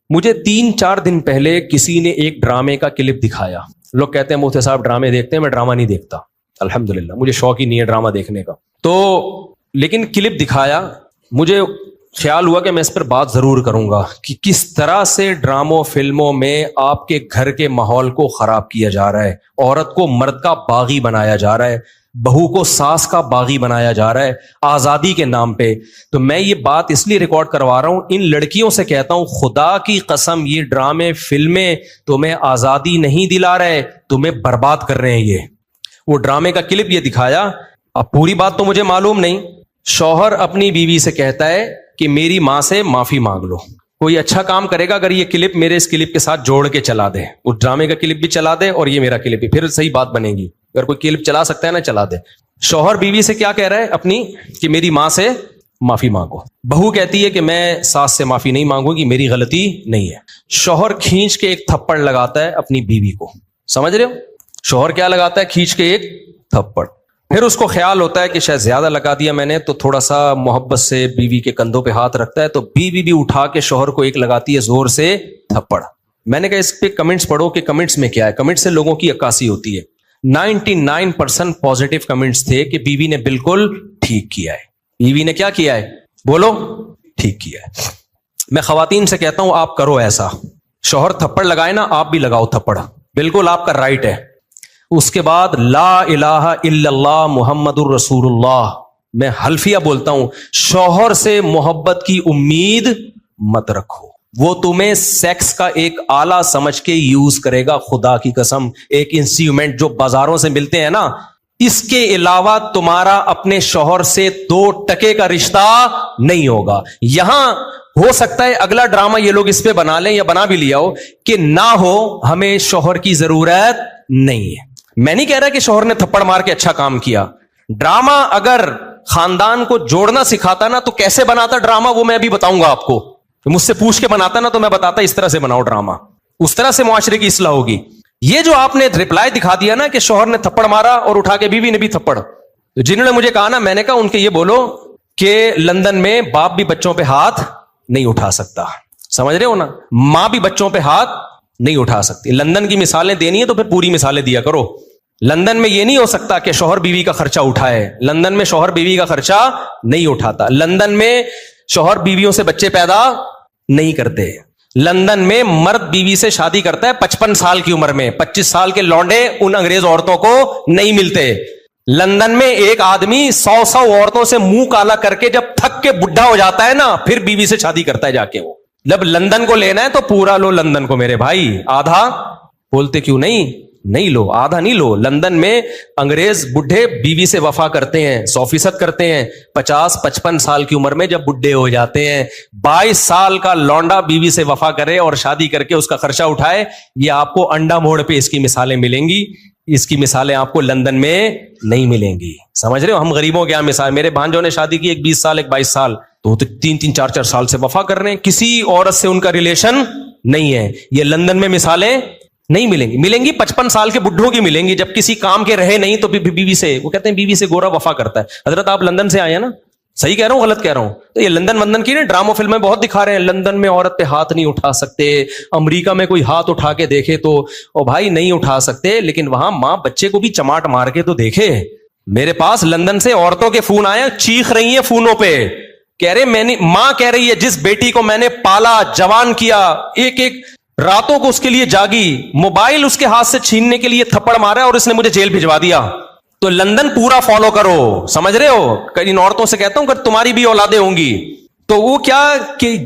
مجھے 3-4 دن پہلے کسی نے ایک ڈرامے کا کلپ دکھایا. لوگ کہتے ہیں مفتی صاحب ڈرامے دیکھتے ہیں, میں ڈرامہ نہیں دیکھتا الحمدللہ, مجھے شوق ہی نہیں ہے ڈرامہ دیکھنے کا. تو لیکن کلپ دکھایا, مجھے خیال ہوا کہ میں اس پر بات ضرور کروں گا کہ کس طرح سے ڈراموں فلموں میں آپ کے گھر کے ماحول کو خراب کیا جا رہا ہے, عورت کو مرد کا باغی بنایا جا رہا ہے, بہو کو ساس کا باغی بنایا جا رہا ہے آزادی کے نام پہ. تو میں یہ بات اس لیے ریکارڈ کروا رہا ہوں, ان لڑکیوں سے کہتا ہوں خدا کی قسم یہ ڈرامے فلمیں تمہیں آزادی نہیں دلا رہے, تمہیں برباد کر رہے ہیں. یہ وہ ڈرامے کا کلپ یہ دکھایا, اب پوری بات تو مجھے معلوم نہیں. شوہر اپنی بیوی سے کہتا ہے کہ میری ماں سے معافی مانگ لو. کوئی اچھا کام کرے گا اگر یہ کلپ میرے اس کلپ کے ساتھ جوڑ کے چلا دے, اس ڈرامے کا کلپ بھی چلا دے اور یہ میرا کلپ بھی, پھر صحیح بات بنے گی. اگر کوئی کلپ چلا سکتا ہے نا چلا دے. شوہر بیوی سے کیا کہہ رہا ہے اپنی, کہ میری ماں سے معافی مانگو. بہو کہتی ہے کہ میں ساس سے معافی نہیں مانگوں گی, میری غلطی نہیں ہے. شوہر کھینچ کے ایک تھپڑ لگاتا ہے اپنی بیوی کو. سمجھ رہے ہو, شوہر کیا لگاتا ہے, کھینچ کے ایک تھپڑ. پھر اس کو خیال ہوتا ہے کہ شاید زیادہ لگا دیا میں نے, تو تھوڑا سا محبت سے بیوی کے کندھوں پہ ہاتھ رکھتا ہے, تو بیوی بھی اٹھا کے شوہر کو ایک لگاتی ہے زور سے تھپڑ. میں نے کہا اس پہ کمنٹس پڑھو کہ کمنٹس میں کیا ہے. کمنٹس سے لوگوں کی عکاسی ہوتی ہے. 99% پازیٹیو کمنٹس تھے کہ بیوی نے بالکل ٹھیک کیا ہے. بیوی نے کیا کیا ہے, بولو, ٹھیک کیا ہے. میں خواتین سے کہتا ہوں آپ کرو ایسا, شوہر تھپڑ لگائے نا آپ بھی لگاؤ تھپڑ, بالکل آپ کا رائٹ ہے. اس کے بعد لا الہ الا اللہ محمد الرسول اللہ, میں حلفیہ بولتا ہوں, شوہر سے محبت کی امید مت رکھو, وہ تمہیں سیکس کا ایک آلہ سمجھ کے یوز کرے گا. خدا کی قسم, ایک انسٹرومنٹ جو بازاروں سے ملتے ہیں نا, اس کے علاوہ تمہارا اپنے شوہر سے 2 ٹکے کا رشتہ نہیں ہوگا. یہاں ہو سکتا ہے اگلا ڈرامہ یہ لوگ اس پہ بنا لیں یا بنا بھی لیا ہو کہ نہ ہو, ہمیں شوہر کی ضرورت نہیں ہے. میں نہیں کہہ رہا کہ شوہر نے تھپڑ مار کے اچھا کام کیا. ڈرامہ اگر خاندان کو جوڑنا سکھاتا نا تو کیسے بناتا ڈرامہ, وہ میں ابھی بتاؤں گا آپ کو. مجھ سے پوچھ کے بناتا نا تو میں بتاتا اس طرح سے بناؤ ڈرامہ, اس طرح سے معاشرے کی اصلاح ہوگی. یہ جو آپ نے رپلائی دکھا دیا نا کہ شوہر نے تھپڑ مارا اور اٹھا کے بیوی نے بھی تھپڑ, تو جنہوں نے مجھے کہا نا, میں نے کہا ان کے یہ بولو کہ لندن میں باپ بھی بچوں پہ ہاتھ نہیں اٹھا سکتا. سمجھ رہے ہو نا, ماں بھی بچوں پہ ہاتھ نہیں اٹھا سکتی. لندن کی مثالیں دینی ہے تو پھر پوری مثالیں دیا کرو. لندن میں یہ نہیں ہو سکتا کہ شوہر بیوی کا خرچہ اٹھائے. لندن میں شوہر بیوی کا خرچہ نہیں اٹھاتا. لندن میں شوہر بیویوں سے بچے پیدا نہیں کرتے. لندن میں مرد بیوی سے شادی کرتا ہے 55 سال کی عمر میں. 25 سال کے لونڈے ان انگریز عورتوں کو نہیں ملتے. لندن میں ایک آدمی 100 عورتوں سے منہ کالا کر کے جب تھک کے بڈھا ہو جاتا ہے نا, پھر بیوی سے شادی کرتا ہے جا کے. وہ جب لندن کو لینا ہے تو پورا لو لندن کو میرے بھائی, آدھا بولتے کیوں نہیں لو, آدھا نہیں لو. لندن میں انگریز بڈھے بیوی سے وفا کرتے ہیں, 100% کرتے ہیں. 50-55 سال کی عمر میں جب بڈھے ہو جاتے ہیں, 22 سال کا لونڈا بیوی سے وفا کرے اور شادی کر کے اس کا خرچہ اٹھائے. یہ آپ کو انڈا موڑ پہ اس کی مثالیں ملیں گی, اس کی مثالیں آپ کو لندن میں نہیں ملیں گی. سمجھ رہے ہو, ہم غریبوں کے یہاں مثال, میرے بھانجوں نے شادی کی, ایک 20 سال ایک 22 سال, تو 3-3 4-4 سال سے وفا کر رہے ہیں, کسی عورت سے ان کا ریلیشن نہیں ہے. یہ لندن میں مثالیں نہیں ملیں گی. ملیں گی 55 سال کے بڈھوں کی ملیں گی جب کسی کام کے رہے نہیں تو بیوی سے, وہ کہتے ہیں بیوی سے گورا وفا کرتا ہے. حضرت آپ لندن سے آئے ہیں نا, صحیح کہہ رہا ہوں غلط کہہ رہا ہوں؟ تو یہ لندن کی نا ڈراموں فلمیں بہت دکھا رہے ہیں, لندن میں عورت پہ ہاتھ نہیں اٹھا سکتے. امریکہ میں کوئی ہاتھ اٹھا کے دیکھے تو او بھائی نہیں اٹھا سکتے, لیکن وہاں ماں بچے کو بھی چماٹ مار کے تو دیکھے. میرے پاس لندن سے عورتوں کے فون آئے, چیخ رہی ہیں فونوں پہ, کہہ رہے ماں کہہ رہی ہے جس بیٹی کو میں نے پالا جوان کیا, ایک راتوں کو اس کے لیے جاگی, موبائل اس کے ہاتھ سے چھیننے کے لیے تھپڑ مارا اور اس نے مجھے جیل بھجوا دیا. تو لندن پورا فالو کرو. سمجھ رہے ہو, ان عورتوں سے کہتا ہوں کہ تمہاری بھی اولادیں ہوں گی تو وہ کیا کہ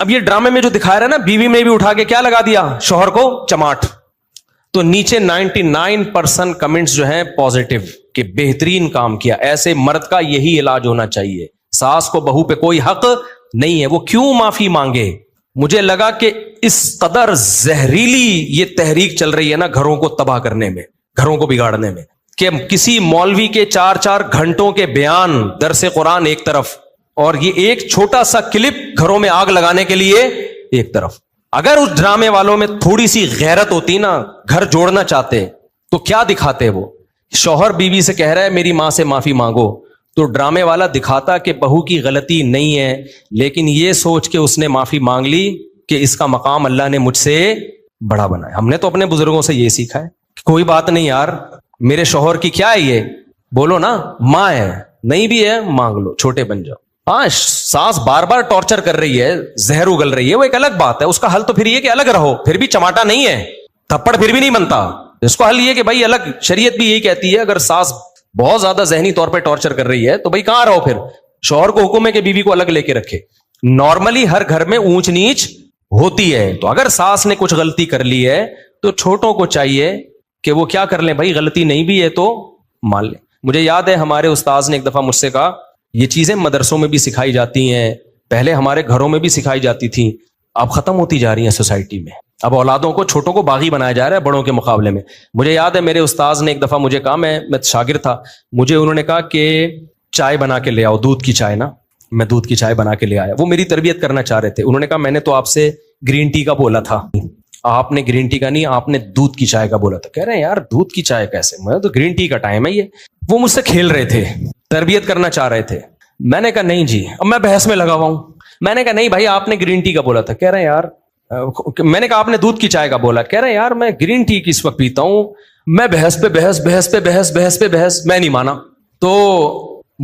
اب یہ ڈرامے میں جو دکھایا رہا نا, بیوی میں بھی اٹھا کے کیا لگا دیا, شوہر کو چماٹ. تو نیچے 99% کمنٹس جو ہیں پازیٹیو کہ بہترین کام کیا. ایسے مرد کا یہی علاج ہونا چاہیے. ساس کو بہو پہ کوئی حق نہیں ہے, وہ کیوں معافی مانگے. مجھے لگا کہ اس قدر زہریلی یہ تحریک چل رہی ہے نا گھروں کو تباہ کرنے میں, گھروں کو بگاڑنے میں, کہ کسی مولوی کے 4-4 گھنٹوں کے بیان, درس قرآن ایک طرف, اور یہ ایک چھوٹا سا کلپ گھروں میں آگ لگانے کے لیے ایک طرف. اگر اس ڈرامے والوں میں تھوڑی سی غیرت ہوتی نا, گھر جوڑنا چاہتے, تو کیا دکھاتے. وہ شوہر بیوی سے کہہ رہا ہے میری ماں سے معافی مانگو, تو ڈرامے والا دکھاتا کہ بہو کی غلطی نہیں ہے, لیکن یہ سوچ کے اس نے معافی مانگ لی کہ اس کا مقام اللہ نے مجھ سے بڑا بنایا. ہم نے تو اپنے بزرگوں سے یہ سیکھا ہے کہ کوئی بات نہیں یار, میرے شوہر کی کیا ہے, یہ بولو نا ماں ہے, نہیں بھی ہے مانگ لو, چھوٹے بن جاؤ. ہاں ساس بار بار ٹارچر کر رہی ہے, زہر اگل رہی ہے, وہ ایک الگ بات ہے. اس کا حل تو پھر یہ کہ الگ رہو, پھر بھی چماٹا نہیں ہے, تھپڑ پھر بھی نہیں بنتا. اس کو حل یہ کہ بھائی الگ, شریعت بھی یہی کہتی ہے اگر ساس بہت زیادہ ذہنی طور پہ ٹارچر کر رہی ہے تو بھائی کہاں رہو, پھر شوہر کو حکم ہے کہ بیوی کو الگ لے کے رکھے. نارملی ہر گھر میں اونچ نیچ ہوتی ہے, تو اگر ساس نے کچھ غلطی کر لی ہے تو چھوٹوں کو چاہیے کہ وہ کیا کر لیں, بھائی غلطی نہیں بھی ہے تو مان لیں. مجھے یاد ہے ہمارے استاذ نے ایک دفعہ مجھ سے کہا, یہ چیزیں مدرسوں میں بھی سکھائی جاتی ہیں, پہلے ہمارے گھروں میں بھی سکھائی جاتی تھیں, اب ختم ہوتی جا رہی ہیں سوسائٹی میں. اب اولادوں کو, چھوٹوں کو باغی بنایا جا رہا ہے بڑوں کے مقابلے میں. مجھے یاد ہے میرے استاذ نے ایک دفعہ مجھے کہا, میں شاگرد تھا, مجھے انہوں نے کہا کہ چائے بنا کے لے آؤ, دودھ کی چائے نا. میں دودھ کی چائے بنا کے لے آیا. وہ میری تربیت کرنا چاہ رہے تھے. انہوں نے کہا میں نے تو آپ سے گرین ٹی کا بولا تھا, آپ نے گرین ٹی کا نہیں, آپ نے دودھ کی چائے کا بولا تھا. کہہ رہے ہیں یار دودھ کی چائے کیسے, میں تو گرین ٹی کا ٹائم ہے یہ. وہ مجھ سے کھیل رہے تھے, تربیت کرنا چاہ رہے تھے. میں نے کہا نہیں جی, اب میں بحث میں لگا ہوا ہوں. میں نے کہا نہیں بھائی آپ نے گرین ٹی کا بولا تھا. کہہ رہے ہیں یار, میں نے کہا آپ نے دودھ کی چائے کا بولا. کہہ رہے ہیں یار میں گرین ٹی کس وقت پیتا ہوں, میں بحث پہ بحث, بحث پہ بحث, بحث پہ بحث, میں نہیں مانا. تو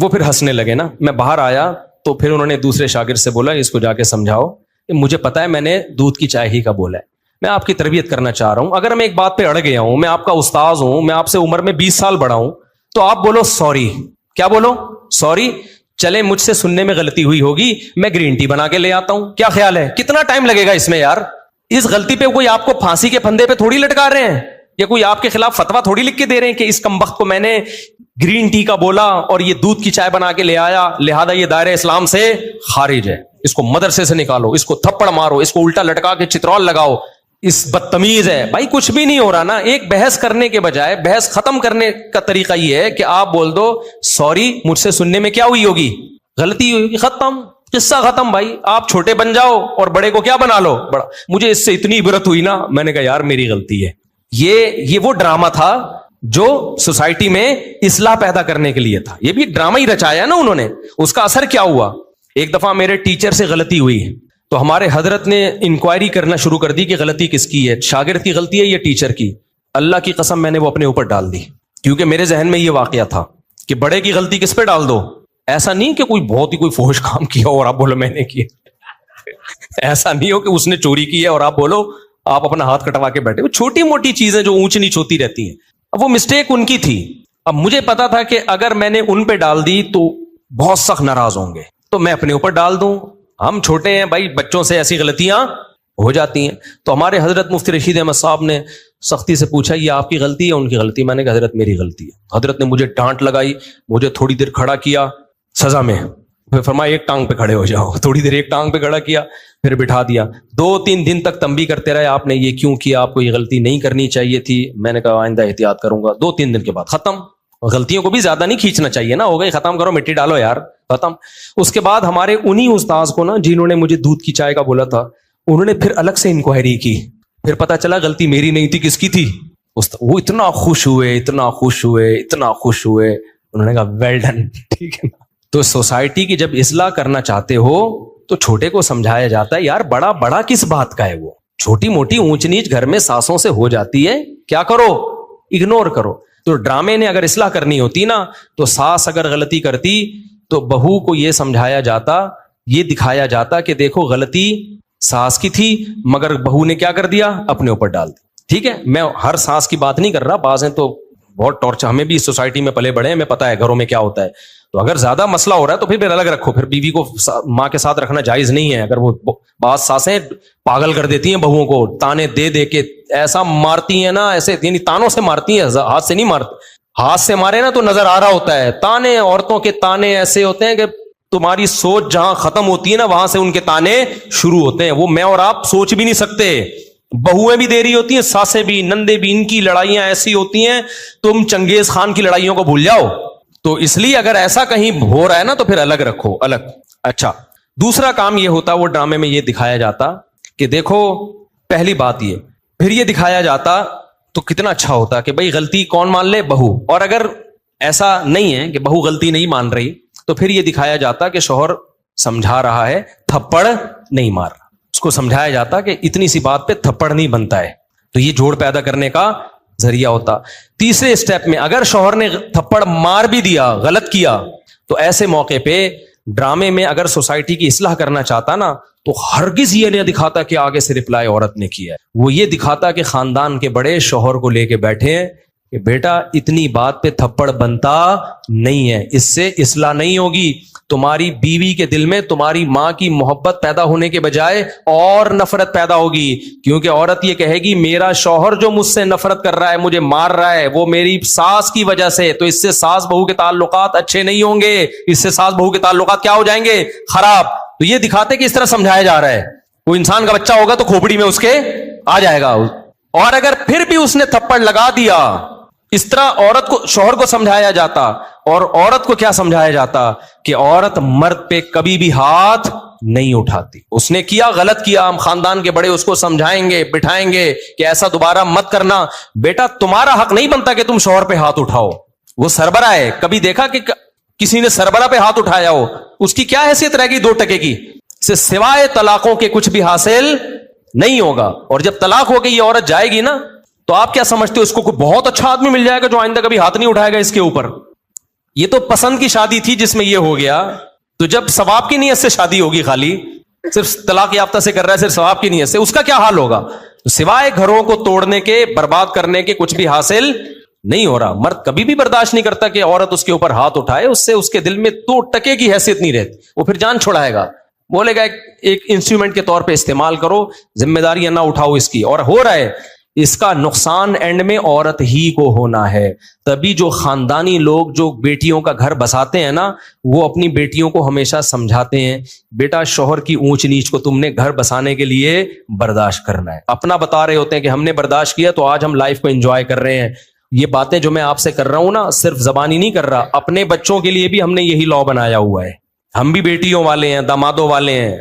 وہ پھر ہنسنے لگے نا. میں باہر آیا تو پھر انہوں نے دوسرے شاگرد سے بولا اس کو جا کے سمجھاؤ, مجھے پتا ہے میں نے دودھ کی چائے ہی کا بولا ہے, میں آپ کی تربیت کرنا چاہ رہا ہوں. اگر میں ایک بات پہ اڑ گیا ہوں, میں آپ کا استاذ ہوں, میں آپ سے عمر میں 20 سال بڑا ہوں, تو آپ بولو سوری. کیا بولو, سوری. چلے مجھ سے سننے میں غلطی ہوئی ہوگی, میں گرین ٹی بنا کے لے آتا ہوں. کیا خیال ہے, کتنا ٹائم لگے گا اس میں یار؟ اس غلطی پہ کوئی آپ کو پھانسی کے پھندے پہ تھوڑی لٹکا رہے ہیں, یا کوئی آپ کے خلاف فتوا تھوڑی لکھ کے دے رہے ہیں کہ اس کمبخت کو میں نے گرین ٹی کا بولا اور یہ دودھ کی چائے بنا کے لے آیا, لہذا یہ دائرہ اسلام سے خارج ہے, اس کو مدرسے سے نکالو, اس کو تھپڑ مارو, اس کو الٹا لٹکا کے چترول لگاؤ, اس بدتمیز ہے. بھائی کچھ بھی نہیں ہو رہا نا. ایک بحث کرنے کے بجائے بحث ختم کرنے کا طریقہ یہ ہے کہ آپ بول دو سوری, مجھ سے سننے میں کیا ہوئی ہوگی, غلطی ہوئی ہوگی, ختم, قصہ ختم. بھائی آپ چھوٹے بن جاؤ اور بڑے کو کیا بنا لو بڑا. مجھے اس سے اتنی عبرت ہوئی نا, میں نے کہا یار میری غلطی ہے. یہ وہ ڈرامہ تھا جو سوسائٹی میں اصلاح پیدا کرنے کے لیے تھا. یہ بھی ایک ڈرامہ ہی رچایا نا انہوں نے. اس کا اثر کیا ہوا, ایک دفعہ میرے ٹیچر سے غلطی ہوئی تو ہمارے حضرت نے انکوائری کرنا شروع کر دی کہ غلطی کس کی ہے, شاگرد کی غلطی ہے یا ٹیچر کی. اللہ کی قسم میں نے وہ اپنے اوپر ڈال دی, کیونکہ میرے ذہن میں یہ واقعہ تھا کہ بڑے کی غلطی کس پہ ڈال دو. ایسا نہیں کہ کوئی بہت ہی کوئی فحش کام کیا اور آپ بولو میں نے کیا. ایسا نہیں ہو کہ اس نے چوری کی ہے اور آپ بولو, آپ اپنا ہاتھ کٹوا کے بیٹھے. وہ چھوٹی موٹی چیزیں جو اونچ نیچ ہوتی رہتی ہیں. اب وہ مسٹیک ان کی تھی. اب مجھے پتا تھا کہ اگر میں نے ان پہ ڈال دی تو بہت سخت ناراض ہوں گے, تو میں اپنے اوپر ڈال دوں. ہم چھوٹے ہیں بھائی, بچوں سے ایسی غلطیاں ہو جاتی ہیں. تو ہمارے حضرت مفتی رشید احمد صاحب نے سختی سے پوچھا یہ آپ کی غلطی ہے ان کی غلطی؟ میں نے کہا حضرت میری غلطی ہے. حضرت نے مجھے ڈانٹ لگائی, مجھے تھوڑی دیر کھڑا کیا سزا میں, پھر فرمایا ایک ٹانگ پہ کھڑے ہو جاؤ. تھوڑی دیر ایک ٹانگ پہ کھڑا کیا, پھر بٹھا دیا. 2-3 دن تک تنبیہ کرتے رہے, آپ نے یہ کیوں کیا, آپ کو یہ غلطی نہیں کرنی چاہیے تھی. میں نے کہا آئندہ احتیاط کروں گا. 2-3 دن کے بعد ختم. غلطیوں کو بھی زیادہ نہیں کھینچنا چاہیے نا, ہو گئی ختم کرو, مٹی ڈالو یار, ختم. اس کے بعد ہمارے انہی استاذ کو نا جنہوں نے مجھے دودھ کی چائے کا بولا تھا, انہوں نے پھر الگ سے انکوائری کی. پھر پتا چلا غلطی میری نہیں تھی, کس کی تھی. وہ اتنا خوش ہوئے, اتنا خوش ہوئے, اتنا خوش ہوئے. انہوں نے کہا ویل ڈن, ٹھیک ہے نا. تو سوسائٹی کی جب اصلاح کرنا چاہتے ہو تو چھوٹے کو سمجھایا جاتا ہے یار بڑا بڑا کس بات کا ہے. وہ چھوٹی موٹی اونچ نیچ گھر میں ساسوں سے ہو جاتی ہے, کیا کرو, اگنور کرو. تو ڈرامے نے اگر اصلاح کرنی ہوتی نا, تو ساس اگر غلطی کرتی تو بہو کو یہ سمجھایا جاتا, یہ دکھایا جاتا کہ دیکھو غلطی ساس کی تھی مگر بہو نے کیا کر دیا, اپنے اوپر ڈال دی. ٹھیک ہے, میں ہر ساس کی بات نہیں کر رہا, بعض ہیں تو بہت ٹارچر, ہمیں بھی اس سوسائٹی میں پلے بڑے ہیں, ہمیں پتا ہے گھروں میں کیا ہوتا ہے. تو اگر زیادہ مسئلہ ہو رہا ہے تو پھر الگ رکھو. پھر بیوی کو ماں کے ساتھ رکھنا جائز نہیں ہے. اگر وہ بعض ساسیں پاگل کر دیتی ہیں بہوؤں کو, تانے دے دے کے ایسا مارتی ہیں نا, ایسے یعنی تانوں سے مارتی ہیں, ہاتھ سے نہیں مارتی. ہاتھ سے مارے نا تو نظر آ رہا ہوتا ہے. تانے, عورتوں کے تانے ایسے ہوتے ہیں کہ تمہاری سوچ جہاں ختم ہوتی ہے نا وہاں سے ان کے تانے شروع ہوتے ہیں. وہ میں اور آپ سوچ بھی نہیں سکتے. بہویں بھی دے رہی ہوتی ہیں, ساسیں بھی, نندے بھی, ان کی لڑائیاں ایسی ہوتی ہیں تم چنگیز خان کی لڑائیوں کو بھول جاؤ. تو اس لیے اگر ایسا کہیں ہو رہا ہے نا تو پھر الگ رکھو, الگ. اچھا, دوسرا کام یہ ہوتا, وہ ڈرامے میں یہ دکھایا جاتا کہ دیکھو, پہلی بات یہ, پھر یہ دکھایا جاتا تو کتنا اچھا ہوتا کہ بھائی غلطی کون مان لے, بہو. اور اگر ایسا نہیں ہے کہ بہو غلطی نہیں مان رہی تو پھر یہ دکھایا جاتا کہ شوہر سمجھا رہا ہے, تھپڑ نہیں مار رہا. اس کو سمجھایا جاتا کہ اتنی سی بات پہ تھپڑ نہیں بنتا ہے, تو یہ جوڑ پیدا کرنے کا ذریعہ ہوتا. تیسرے اسٹیپ میں اگر شوہر نے تھپڑ مار بھی دیا, غلط کیا, تو ایسے موقع پہ ڈرامے میں اگر سوسائٹی کی اصلاح کرنا چاہتا نا, تو ہرگز یہ نہیں دکھاتا کہ آگے سے رپلائی عورت نے کیا ہے. وہ یہ دکھاتا کہ خاندان کے بڑے شوہر کو لے کے بیٹھے ہیں کہ بیٹا اتنی بات پہ تھپڑ بنتا نہیں ہے, اس سے اصلاح نہیں ہوگی. تمہاری بیوی کے دل میں تمہاری ماں کی محبت پیدا ہونے کے بجائے اور نفرت پیدا ہوگی, کیونکہ عورت یہ کہے گی میرا شوہر جو مجھ سے نفرت کر رہا ہے, مجھے مار رہا ہے, وہ میری ساس کی وجہ سے, تو اس سے ساس بہو کے تعلقات اچھے نہیں ہوں گے, اس سے ساس بہو کے تعلقات کیا ہو جائیں گے, خراب. تو یہ دکھاتے کہ اس طرح سمجھایا جا رہا ہے. وہ انسان کا بچہ ہوگا تو کھوپڑی میں اس کے آ جائے گا, اور اگر پھر بھی اس نے تھپڑ لگا دیا, اس طرح عورت کو, شوہر کو سمجھایا جاتا, اور عورت کو کیا سمجھایا جاتا کہ عورت مرد پہ کبھی بھی ہاتھ نہیں اٹھاتی. اس نے کیا, غلط کیا, ہم خاندان کے بڑے اس کو سمجھائیں گے, بٹھائیں گے کہ ایسا دوبارہ مت کرنا. بیٹا تمہارا حق نہیں بنتا کہ تم شوہر پہ ہاتھ اٹھاؤ, وہ سربراہ ہے. کبھی دیکھا کہ کسی نے سربراہ پہ ہاتھ اٹھایا ہو؟ اس کی کیا حیثیت رہے گی 2 ٹکے کی؟ سے سوائے طلاقوں کے کچھ بھی حاصل نہیں ہوگا. اور جب طلاق ہو کے یہ عورت جائے گی نا, تو آپ کیا سمجھتے ہو اس کو کوئی بہت اچھا آدمی مل جائے گا جو آئندہ کبھی ہاتھ نہیں اٹھائے گا اس کے اوپر؟ یہ تو پسند کی شادی تھی جس میں یہ ہو گیا. تو جب ثواب کی نیت سے شادی ہوگی, خالی صرف طلاق یافتہ سے کر رہا ہے, صرف ثواب کی نیت سے, اس کا کیا حال ہوگا؟ تو سوائے گھروں کو توڑنے کے, برباد کرنے کے کچھ بھی حاصل نہیں ہو رہا. مرد کبھی بھی برداشت نہیں کرتا کہ عورت اس کے اوپر ہاتھ اٹھائے, اس سے اس کے دل میں 2 ٹکے کی حیثیت نہیں رہتی. وہ پھر جان چھڑائے گا, بولے گا ایک انسٹرومنٹ کے طور پہ استعمال کرو, ذمہ داریاں نہ اٹھاؤ اس کی. اور ہو رہا ہے, اس کا نقصان اینڈ میں عورت ہی کو ہونا ہے. تبھی جو خاندانی لوگ جو بیٹیوں کا گھر بساتے ہیں نا, وہ اپنی بیٹیوں کو ہمیشہ سمجھاتے ہیں بیٹا شوہر کی اونچ نیچ کو تم نے گھر بسانے کے لیے برداشت کرنا ہے. اپنا بتا رہے ہوتے ہیں کہ ہم نے برداشت کیا تو آج ہم لائف کو انجوائے کر رہے ہیں. یہ باتیں جو میں آپ سے کر رہا ہوں نا, صرف زبانی نہیں کر رہا, اپنے بچوں کے لیے بھی ہم نے یہی لا بنایا ہوا ہے. ہم بھی بیٹیوں والے ہیں, دامادوں والے ہیں,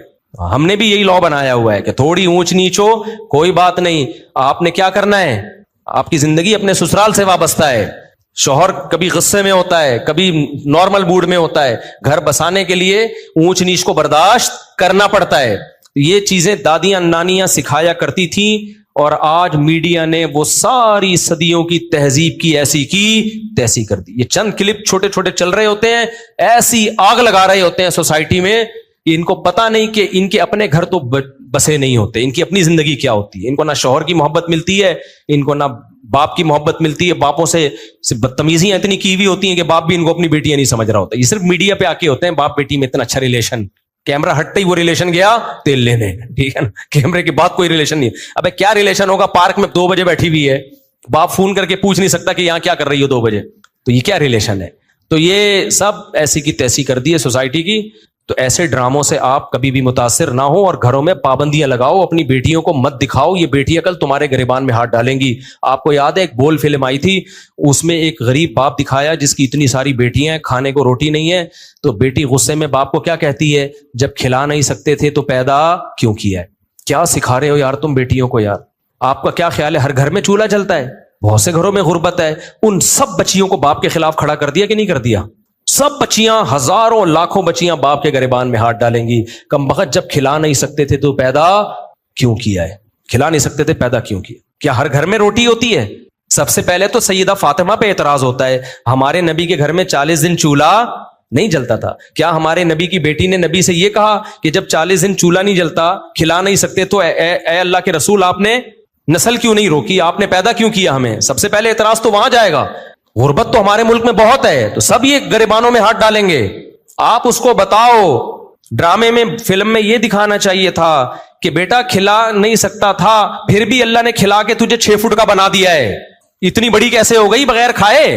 ہم نے بھی یہی لا بنایا ہوا ہے کہ تھوڑی اونچ نیچ ہو کوئی بات نہیں, آپ نے کیا کرنا ہے, آپ کی زندگی اپنے سسرال سے وابستہ ہے. شوہر کبھی غصے میں ہوتا ہے, کبھی نارمل موڈ میں ہوتا ہے, گھر بسانے کے لیے اونچ نیچ کو برداشت کرنا پڑتا ہے. یہ چیزیں دادیاں نانیاں سکھایا کرتی تھیں, اور آج میڈیا نے وہ ساری صدیوں کی تہذیب کی ایسی کی تیسی کر دی. یہ چند کلپ چھوٹے چھوٹے چل رہے ہوتے ہیں, ایسی آگ لگا رہے ہوتے ہیں سوسائٹی میں, ان کو پتا نہیں کہ ان کے اپنے گھر تو بسے نہیں ہوتے, ان کی اپنی زندگی کیا ہوتی ہے. ان کو نہ شوہر کی محبت ملتی ہے, ان کو نہ باپ کی محبت ملتی ہے, باپوں سے بدتمیزیاں اتنی کی ہوئی ہوتی ہیں کہ باپ بھی ان کو اپنی بیٹیاں نہیں سمجھ رہا ہوتا. یہ صرف میڈیا پہ آ کے ہوتے ہیں, باپ بیٹی میں اتنا اچھا ریلیشن, کیمرہ ہٹتے ہی وہ ریلیشن گیا تیل لینے, ٹھیک ہے نا, کیمرے کے بعد کوئی ریلیشن نہیں. ابے کیا ریلیشن ہوگا, پارک میں 2 بجے بیٹھی ہوئی ہے, باپ فون کر کے پوچھ نہیں سکتا کہ یہاں کیا کر رہی ہو 2 بجے, تو یہ کیا ریلیشن ہے؟ تو یہ سب ایسی کی تیسی کر دی ہے سوسائٹی کی. تو ایسے ڈراموں سے آپ کبھی بھی متاثر نہ ہو, اور گھروں میں پابندیاں لگاؤ, اپنی بیٹیوں کو مت دکھاؤ. یہ بیٹیاں کل تمہارے گریبان میں ہاتھ ڈالیں گی. آپ کو یاد ہے ایک بول فلم آئی تھی, اس میں ایک غریب باپ دکھایا جس کی اتنی ساری بیٹیاں ہیں, کھانے کو روٹی نہیں ہے, تو بیٹی غصے میں باپ کو کیا کہتی ہے, جب کھلا نہیں سکتے تھے تو پیدا کیوں کیا ہے. کیا سکھا رہے ہو یار تم بیٹیوں کو یار؟ آپ کا کیا خیال ہے ہر گھر میں چولہا جلتا ہے؟ بہت سے گھروں میں غربت ہے. ان سب بچیوں کو باپ کے خلاف کھڑا کر دیا کہ نہیں کر دیا؟ سب بچیاں, ہزاروں لاکھوں بچیاں باپ کے گریبان میں ہاتھ ڈالیں گی. کم بخت جب کھلا نہیں سکتے تھے تو پیدا کیوں کیا ہے؟ کھلا نہیں سکتے تھے پیدا کیوں کیا؟ کیا ہر گھر میں روٹی ہوتی ہے؟ سب سے پہلے تو سیدہ فاطمہ پہ اعتراض ہوتا ہے, ہمارے نبی کے گھر میں 40 دن چولہا نہیں جلتا تھا. کیا ہمارے نبی کی بیٹی نے نبی سے یہ کہا کہ جب 40 دن چولہا نہیں جلتا, کھلا نہیں سکتے, تو اے اللہ کے رسول آپ نے نسل کیوں نہیں روکی, آپ نے پیدا کیوں کیا ہمیں؟ سب سے پہلے اعتراض تو وہاں جائے گا. غربت تو ہمارے ملک میں بہت ہے, تو سب یہ گریبانوں میں ہاتھ ڈالیں گے. آپ اس کو بتاؤ, ڈرامے میں, فلم میں یہ دکھانا چاہیے تھا کہ بیٹا کھلا نہیں سکتا تھا, پھر بھی اللہ نے کھلا کے تجھے 6 فٹ کا بنا دیا ہے. اتنی بڑی کیسے ہو گئی بغیر کھائے؟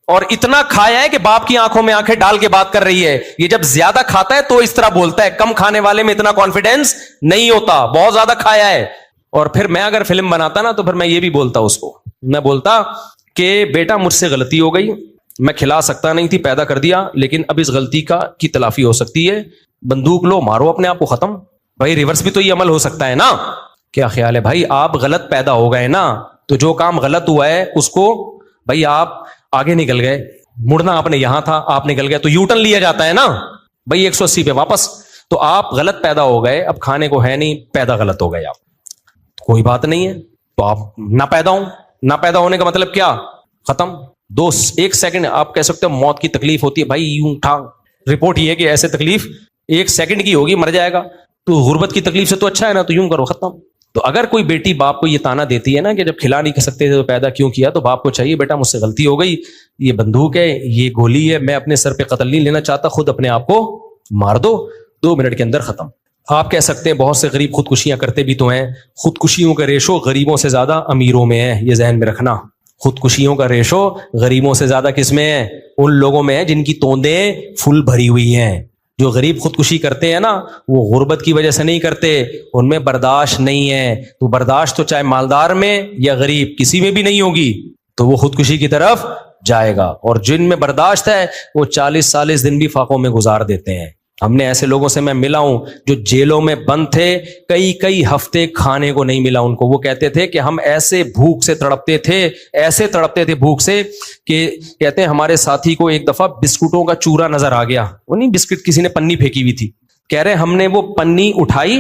اور اتنا کھایا ہے کہ باپ کی آنکھوں میں آنکھیں ڈال کے بات کر رہی ہے. یہ جب زیادہ کھاتا ہے تو اس طرح بولتا ہے, کم کھانے والے میں اتنا کانفیڈینس نہیں ہوتا, بہت زیادہ کھایا ہے. اور پھر میں اگر فلم بناتا نا, تو پھر میں یہ بھی بولتا اس کو, میں بولتا کہ بیٹا مجھ سے غلطی ہو گئی, میں کھلا سکتا نہیں تھی, پیدا کر دیا, لیکن اب اس غلطی کی تلافی ہو سکتی ہے. بندوق لو, مارو اپنے آپ کو ختم. بھائی ریورس بھی تو یہ عمل ہو سکتا ہے نا. کیا خیال ہے بھائی؟ آپ غلط پیدا ہو گئے نا, تو جو کام غلط ہوا ہے اس کو, بھائی آپ آگے نکل گئے, مڑنا آپ نے یہاں تھا, آپ نکل گئے, تو یو ٹرن لیا جاتا ہے نا بھائی, 180 پہ واپس. تو آپ غلط پیدا ہو گئے, اب کھانے کو ہے نہیں, پیدا غلط ہو گئے آپ, کوئی بات نہیں ہے, تو آپ نہ پیدا ہوں. نہ پیدا ہونے کا مطلب کیا؟ ختم. ایک سیکنڈ آپ کہہ سکتے ہو موت کی تکلیف ہوتی ہے, بھائی یوں اٹھا, رپورٹ یہ ہے کہ ایسے تکلیف ایک سیکنڈ کی ہوگی, مر جائے گا, تو غربت کی تکلیف سے تو اچھا ہے نا, تو یوں کرو, ختم. تو اگر کوئی بیٹی باپ کو یہ تانا دیتی ہے نا کہ جب کھلا نہیں سکتے تھے تو پیدا کیوں کیا, تو باپ کو چاہیے بیٹا مجھ سے غلطی ہو گئی, یہ بندوق ہے, یہ گولی ہے, میں اپنے سر پہ قتل نہیں لینا چاہتا, خود اپنے آپ کو مار دو, 2 منٹ کے اندر ختم. آپ کہہ سکتے ہیں بہت سے غریب خودکشیاں کرتے بھی تو ہیں, خودکشیوں کا ریشو غریبوں سے زیادہ امیروں میں ہے, یہ ذہن میں رکھنا. خودکشیوں کا ریشو غریبوں سے زیادہ کس میں ہے؟ ان لوگوں میں ہے جن کی توندیں فل بھری ہوئی ہیں. جو غریب خودکشی کرتے ہیں نا, وہ غربت کی وجہ سے نہیں کرتے, ان میں برداشت نہیں ہے. تو برداشت تو چاہے مالدار میں یا غریب کسی میں بھی نہیں ہوگی, تو وہ خودکشی کی طرف جائے گا. اور جن میں برداشت ہے وہ 40 دن بھی فاقوں میں گزار دیتے ہیں. ہم نے ایسے لوگوں سے میں ملا ہوں جو جیلوں میں بند تھے, کئی ہفتے کھانے کو نہیں ملا ان کو. وہ کہتے تھے کہ ہم ایسے بھوک سے تڑپتے تھے بھوک سے کہ کہتے ہیں ہمارے ساتھی کو ایک دفعہ بسکٹوں کا چورا نظر آ گیا, وہ نہیں بسکٹ کسی نے پنی پھینکی ہوئی تھی, کہہ رہے ہم نے وہ پنی اٹھائی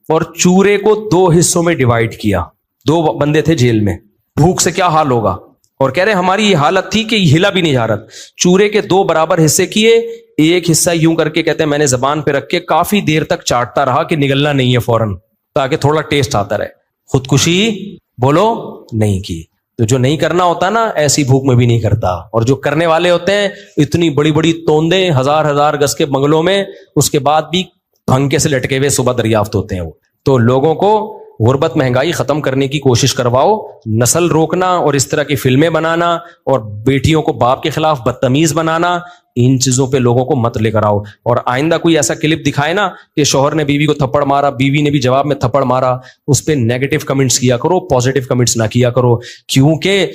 اور چورے کو 2 حصوں میں ڈیوائڈ کیا. 2 بندے تھے جیل میں, بھوک سے کیا حال ہوگا, اور کہہ رہے ہماری یہ حالت تھی کہ یہ ہلا بھی نہیں جا رہا. چورے کے 2 برابر حصے کیے, ایک حصہ یوں کر کے کہتے ہیں میں نے زبان پہ رکھ کے کافی دیر تک چاٹتا رہا کہ نگلنا نہیں ہے فوراً, تاکہ تھوڑا ٹیسٹ آتا رہے. خودکشی بولو نہیں کی. تو جو نہیں کرنا ہوتا نا, ایسی بھوک میں بھی نہیں کرتا. اور جو کرنے والے ہوتے ہیں اتنی بڑی بڑی توندیں 1000 گز کے بنگلوں میں, اس کے بعد بھی پھنکے سے لٹکے ہوئے صبح دریافت ہوتے ہیں وہ. تو لوگوں کو غربت مہنگائی ختم کرنے کی کوشش کرواؤ, نسل روکنا اور اس طرح کی فلمیں بنانا اور بیٹیوں کو باپ کے خلاف بدتمیز بنانا, ان چیزوں پہ لوگوں کو مت لے کر آؤ. اور آئندہ کوئی ایسا کلپ دکھائے نا کہ شوہر نے بیوی کو تھپڑ مارا, بیوی نے بھی جواب میں تھپڑ مارا, اس پہ نیگیٹو کمنٹس کیا کرو, پازیٹو کمنٹس نہ کیا کرو. کیونکہ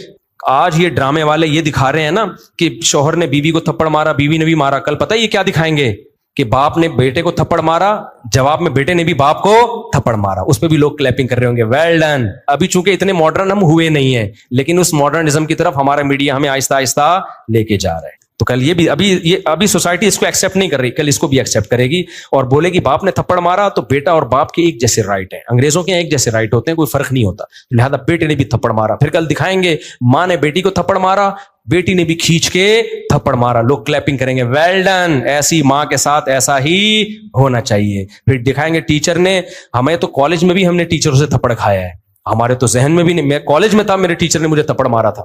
آج یہ ڈرامے والے یہ دکھا رہے ہیں نا کہ شوہر نے بیوی کو تھپڑ مارا, بیوی نے بھی مارا, کل پتہ ہے یہ کیا دکھائیں گے کہ باپ نے بیٹے کو تھپڑ مارا, جواب میں بیٹے نے بھی باپ کو تھپڑ مارا. اس پہ بھی لوگ کلیپنگ کر رہے ہوں گے, ویل ڈن. ابھی چونکہ اتنے ماڈرن ہم ہوئے نہیں ہیں, لیکن اس ماڈرنزم کی طرف ہمارا میڈیا ہمیں آہستہ آہستہ لے کے جا رہا ہے. تو کل یہ بھی ابھی سوسائٹی اس کو ایکسیپٹ نہیں کر رہی, کل اس کو بھی ایکسیپٹ کرے گی اور بولے گی باپ نے تھپڑ مارا تو بیٹا اور باپ کے ایک جیسے رائٹ ہیں. انگریزوں کے ایک جیسے رائٹ ہوتے ہیں, کوئی فرق نہیں ہوتا, لہذا بیٹے نے بھی تھپڑ مارا. پھر کل دکھائیں گے ماں نے بیٹی کو تھپڑ مارا, بیٹی نے بھی کھینچ کے تھپڑ مارا, لوگ کلیپنگ کریں گے, ویل ڈن, ایسی ماں کے ساتھ ایسا ہی ہونا چاہیے. پھر دکھائیں گے ٹیچر نے, ہمیں تو کالج میں بھی ہم نے ٹیچروں سے تھپڑ کھایا ہے, ہمارے تو ذہن میں بھی نہیں, میں کالج میں تھا میرے ٹیچر نے مجھے تھپڑ مارا تھا,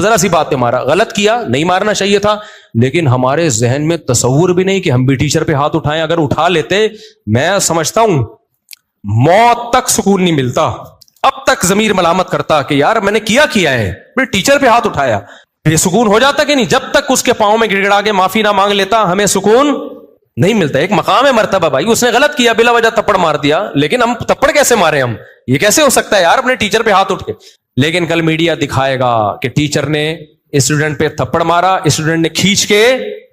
ذرا سی بات پہ مارا, غلط کیا, نہیں مارنا چاہیے تھا, لیکن ہمارے ذہن میں تصور بھی نہیں کہ ہم بھی ٹیچر پہ ہاتھ اٹھائیں. اگر اٹھا لیتے, میں سمجھتا ہوں موت تک سکون نہیں ملتا, اب تک ضمیر ملامت کرتا کہ یار میں نے کیا ہے, میں ٹیچر پہ ہاتھ اٹھایا, بے سکون ہو جاتا کہ نہیں. جب تک اس کے پاؤں میں گڑ گڑا کے معافی نہ مانگ لیتا ہمیں سکون نہیں ملتا. ایک مقام ہے مرتبہ بھائی, اس نے غلط کیا, بلا وجہ تھپڑ مار دیا, لیکن ہم تھپڑ کیسے مارے, ہم یہ کیسے ہو سکتا ہے یار اپنے ٹیچر پہ ہاتھ اٹھے. لیکن کل میڈیا دکھائے گا کہ ٹیچر نے اسٹوڈنٹ پہ تھپڑ مارا, اسٹوڈنٹ نے کھینچ کے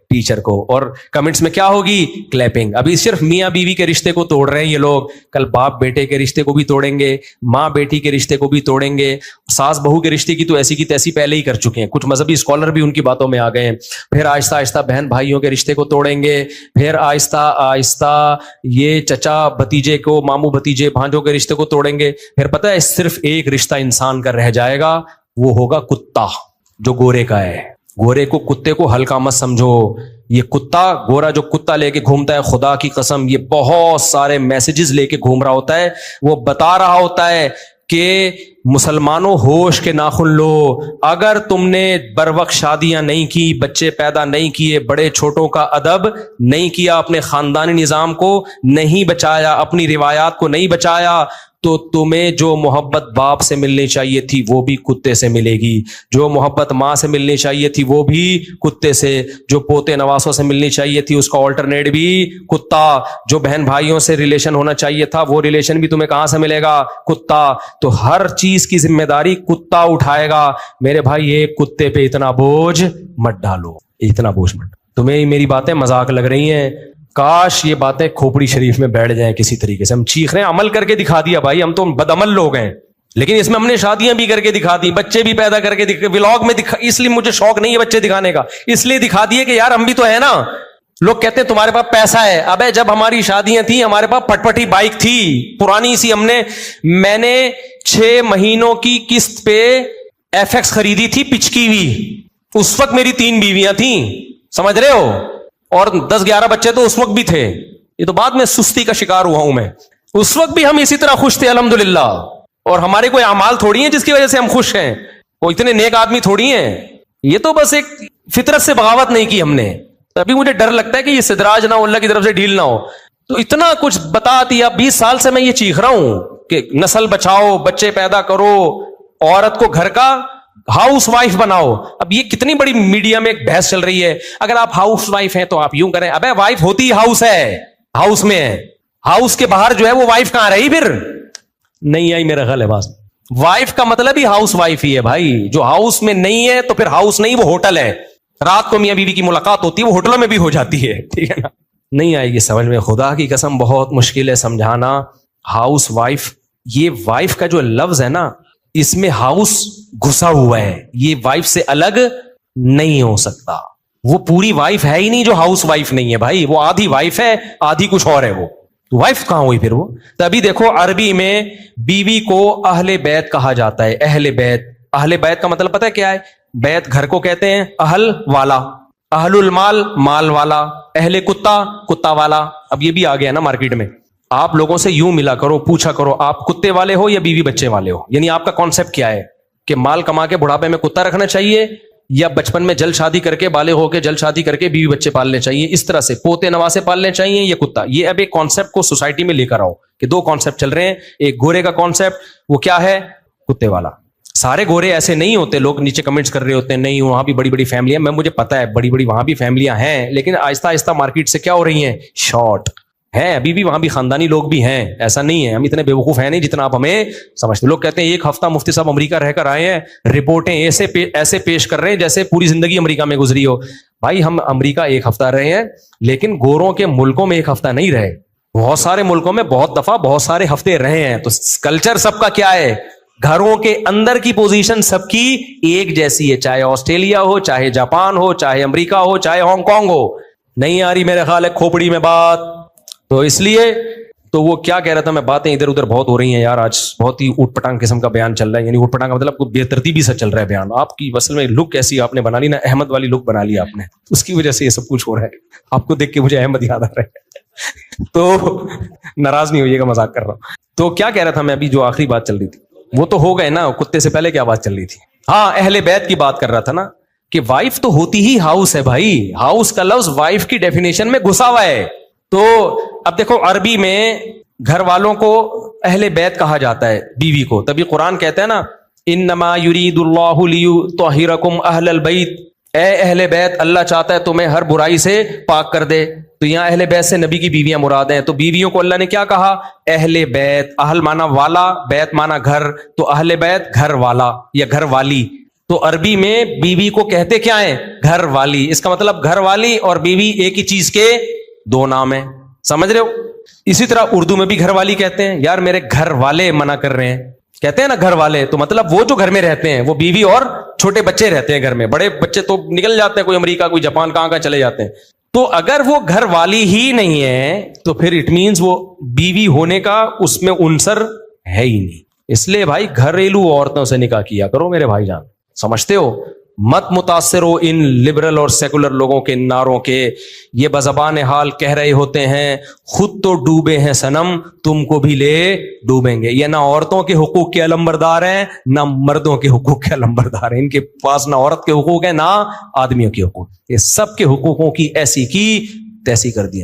ٹیچر کو, اور کمنٹس میں کیا ہوگی, کلیپنگ. ابھی صرف میاں بیوی کے رشتے کو توڑ رہے ہیں یہ لوگ, کل باپ بیٹے کے رشتے کو بھی توڑیں گے, ماں بیٹی کے رشتے کو بھی توڑیں گے, ساس بہو کے رشتے کی تو ایسی کی تیسی پہلے ہی کر چکے ہیں, کچھ مذہبی اسکالر بھی ان کی باتوں میں آ گئے ہیں. پھر آہستہ آہستہ بہن بھائیوں کے رشتے کو توڑیں گے, پھر آہستہ آہستہ یہ چچا بھتیجے کو, ماموں بھتیجے بھانجوں کے رشتے کو توڑیں گے. پھر پتہ ہے صرف ایک رشتہ انسان کا رہ جائے گا, وہ ہوگا کتا جو گورے کا ہے. گورے کو, کتے کو ہلکا مت سمجھو, یہ کتا گورا جو کتا لے کے گھومتا ہے, خدا کی قسم یہ بہت سارے میسیجز لے کے گھوم رہا ہوتا ہے. وہ بتا رہا ہوتا ہے کہ مسلمانوں ہوش کے ناخن لو, اگر تم نے بر وقت شادیاں نہیں کی, بچے پیدا نہیں کیے, بڑے چھوٹوں کا ادب نہیں کیا, اپنے خاندانی نظام کو نہیں بچایا, اپنی روایات کو نہیں بچایا, تو تمہیں جو محبت باپ سے ملنی چاہیے تھی وہ بھی کتے سے ملے گی, جو محبت ماں سے ملنی چاہیے تھی وہ بھی کتے سے, جو پوتے نواسوں سے ملنی چاہیے تھی اس کا آلٹرنیٹ بھی کتا, جو بہن بھائیوں سے ریلیشن ہونا چاہیے تھا وہ ریلیشن بھی تمہیں کہاں سے ملے گا, کتا. تو ہر چیز کی ذمہ داری کتا اٹھائے گا. میرے بھائی ایک کتے پہ اتنا بوجھ مت ڈالو, اتنا بوجھ مت. تمہیں میری باتیں مذاق لگ رہی ہیں, کاش یہ باتیں کھوپڑی شریف میں بیٹھ جائیں کسی طریقے سے. ہم چیخ رہے ہیں, عمل کر کے دکھا دیا بھائی, ہم تو بدعمل لوگ ہیں, لیکن اس میں ہم نے شادیاں بھی کر کے دکھا دی, بچے بھی پیدا کر کے ولاگ میں دکھا, اس لیے مجھے شوق نہیں ہے بچے دکھانے کا, اس لیے دکھا دیے کہ یار ہم بھی تو ہیں نا. لوگ کہتے ہیں تمہارے پاس پیسہ ہے. ابے جب ہماری شادیاں تھیں ہمارے پاس پٹپٹی بائک تھی پرانی سی, میں نے 6 مہینوں کی قسط پہ ایف ایکس خریدی تھی پچکی ہوئی. اس وقت میری 3 بیویاں تھیں, سمجھ رہے ہو, اور 10-11 بچے تو اس وقت بھی تھے. یہ تو بعد میں سستی کا شکار ہوا ہوں میں. اس وقت بھی ہم اسی طرح خوش تھے الحمدللہ. اور ہمارے کوئی اعمال تھوڑی ہیں جس کی وجہ سے ہم خوش ہیں, وہ اتنے نیک آدمی تھوڑی ہیں. یہ تو بس ایک فطرت سے بغاوت نہیں کی ہم نے. ابھی مجھے ڈر لگتا ہے کہ یہ استدراج نہ ہو, اللہ کی طرف سے ڈھیل نہ ہو. تو اتنا کچھ بتا دیا, 20 سال سے میں یہ چیخ رہا ہوں کہ نسل بچاؤ, بچے پیدا کرو, عورت کو گھر کا ہاؤس وائف بناؤ. اب یہ کتنی بڑی میڈیا میں ایک بحث چل رہی ہے, اگر آپ ہاؤس وائف ہیں تو آپ یوں کریں. ابے وائف ہوتی ہی ہاؤس ہے, ہاؤس میں ہے, ہاؤس کے باہر جو ہے وہ وائف کہاں رہی پھر؟ نہیں آئی میرا خیال ہے بات. وائف کا مطلب ہی ہاؤس وائف ہی ہے بھائی. جو ہاؤس میں نہیں ہے تو پھر ہاؤس نہیں, وہ ہوٹل ہے. رات کو میاں بیوی کی ملاقات ہوتی ہے, وہ ہوٹلوں میں بھی ہو جاتی ہے, ٹھیک ہے نا. نہیں آئے گی سمجھ میں, خدا کی قسم بہت مشکل ہے سمجھانا. ہاؤس وائف, یہ وائف کا جو لفظ ہے نا, اس میں ہاؤس گھسا ہوا ہے. یہ وائف سے الگ نہیں ہو سکتا. وہ پوری وائف ہے ہی نہیں جو ہاؤس وائف نہیں ہے بھائی. وہ آدھی وائف ہے, آدھی کچھ اور ہے. وہ وائف کہاں ہوئی پھر وہ؟ تبھی دیکھو عربی میں بیوی کو اہل بیت کہا جاتا ہے. اہل بیت, اہل بیت کا مطلب پتہ ہے کیا ہے؟ بیت گھر کو کہتے ہیں, اہل والا, اہل المال مال والا, اہل کتا کتا والا. اب یہ بھی آ گیا نا مارکیٹ میں. آپ لوگوں سے یوں ملا کرو, پوچھا کرو آپ کتے والے ہو یا بیوی بچے والے ہو. یعنی آپ کا کانسیپٹ کیا ہے کہ مال کما کے بڑھاپے میں کتا رکھنا چاہیے, یا بچپن میں جلد شادی کر کے بالغ ہو کے جلد شادی کر کے بیوی بچے پالنے چاہیے, اس طرح سے پوتے نواسے پالنے چاہیے, یا کتا. یہ اب ایک کانسیپٹ کو سوسائٹی میں لے کر آؤ کہ 2 کانسیپٹ چل رہے ہیں. ایک گورے کا کانسیپٹ, وہ کیا ہے؟ کتے والا. سارے گورے ایسے نہیں ہوتے. لوگ نیچے کمنٹس کر رہے ہوتے ہیں نہیں وہاں بھی بڑی بڑی فیملیاں, میں مجھے پتا ہے بڑی بڑی وہاں بھی فیملیاں ہیں, لیکن آہستہ آہستہ مارکیٹ سے کیا ہو رہی ہیں؟ شارٹ ہیں. ابھی بھی وہاں بھی خاندانی لوگ بھی ہیں, ایسا نہیں ہے. ہم اتنے بیوقوف ہیں نہیں جتنا آپ ہمیں سمجھتے. لوگ کہتے ہیں 1 ہفتہ مفتی صاحب امریکہ رہ کر آئے ہیں, رپورٹیں ایسے پیش کر رہے ہیں جیسے پوری زندگی امریکہ میں گزری ہو. بھائی ہم امریکہ 1 ہفتہ رہے ہیں, لیکن گوروں کے ملکوں میں 1 ہفتہ نہیں رہے. بہت سارے ملکوں میں بہت دفعہ بہت سارے ہفتے رہے ہیں. تو کلچر سب کا کیا ہے؟ گھروں کے اندر کی پوزیشن سب کی ایک جیسی ہے, چاہے آسٹریلیا ہو, چاہے جاپان ہو, چاہے امریکہ ہو, چاہے ہانگ کانگ ہو. نہیں آ رہی میرے خیال ہے کھوپڑی میں بات. تو اس لیے تو وہ کیا کہہ رہا تھا میں, باتیں ادھر ادھر بہت ہو رہی ہیں یار, آج بہت ہی اوٹ پٹانگ قسم کا بیان چل رہا ہے. یعنی اوٹ پٹانگ کا مطلب بے ترتیبی سے چل رہا ہے بیان. آپ کی اصل میں لک ایسی آپ نے بنا لی نا, احمد والی لک بنا لی آپ نے, اس کی وجہ سے یہ سب کچھ ہو رہا ہے. آپ کو دیکھ کے مجھے احمد یاد آ رہا ہے. تو ناراض نہیں ہوئیے گا, مذاق کر رہا ہوں. تو کیا کہہ رہا تھا میں, ابھی جو آخری بات چل رہی تھی وہ تو ہو گئے نا. کتے سے پہلے کیا بات چل رہی تھی؟ ہاں اہل بیت کی بات کر رہا تھا نا, کہ وائف تو ہوتی ہی ہاؤس ہے بھائی. ہاؤس کا لفظ وائف کی ڈیفینیشن میں گھسا ہوا ہے. تو اب دیکھو عربی میں گھر والوں کو اہل بیت کہا جاتا ہے, بیوی کو. تبھی قرآن کہتا ہے نا انما یرید اللہ لیطہرکم اہل البیت, اے اہل بیت اللہ چاہتا ہے تمہیں ہر برائی سے پاک کر دے. تو یہاں اہل بیت سے نبی کی بیویاں مراد ہیں. تو بیویوں کو اللہ نے کیا کہا؟ اہل بیت. اہل مانا والا, بیت مانا گھر, تو اہل بیت گھر والا یا گھر والی. تو عربی میں بیوی کو کہتے کیا ہیں؟ گھر والی. اس کا مطلب گھر والی اور بیوی ایک ہی چیز کے 2 نام ہیں, سمجھ رہے ہو؟ اسی طرح اردو میں بھی گھر والی کہتے ہیں. یار میرے گھر والے منع کر رہے ہیں, کہتے ہیں نا گھر والے, تو مطلب وہ جو گھر میں رہتے ہیں وہ بیوی اور چھوٹے بچے رہتے ہیں گھر میں. بڑے بچے تو نکل جاتے ہیں, کوئی امریکہ کوئی جاپان کہاں چلے جاتے ہیں. تو اگر وہ گھر والی ہی نہیں ہے تو پھر اٹ مینز وہ بیوی ہونے کا اس میں عنصر ہے ہی نہیں. اس لیے بھائی گھریلو عورتوں سے نکاح کیا کرو میرے بھائی جان, سمجھتے ہو؟ مت متاثر ہو ان لبرل اور سیکولر لوگوں کے نعروں کے. یہ بزبان حال کہہ رہے ہوتے ہیں خود تو ڈوبے ہیں صنم, تم کو بھی لے ڈوبیں گے. یہ نہ عورتوں کے حقوق کے علمبردار ہیں نہ مردوں کے حقوق کے علمبردار ہیں. ان کے پاس نہ عورت کے حقوق ہیں نہ آدمیوں کے حقوق. یہ سب کے حقوقوں کی ایسی کی تیسی کر دی.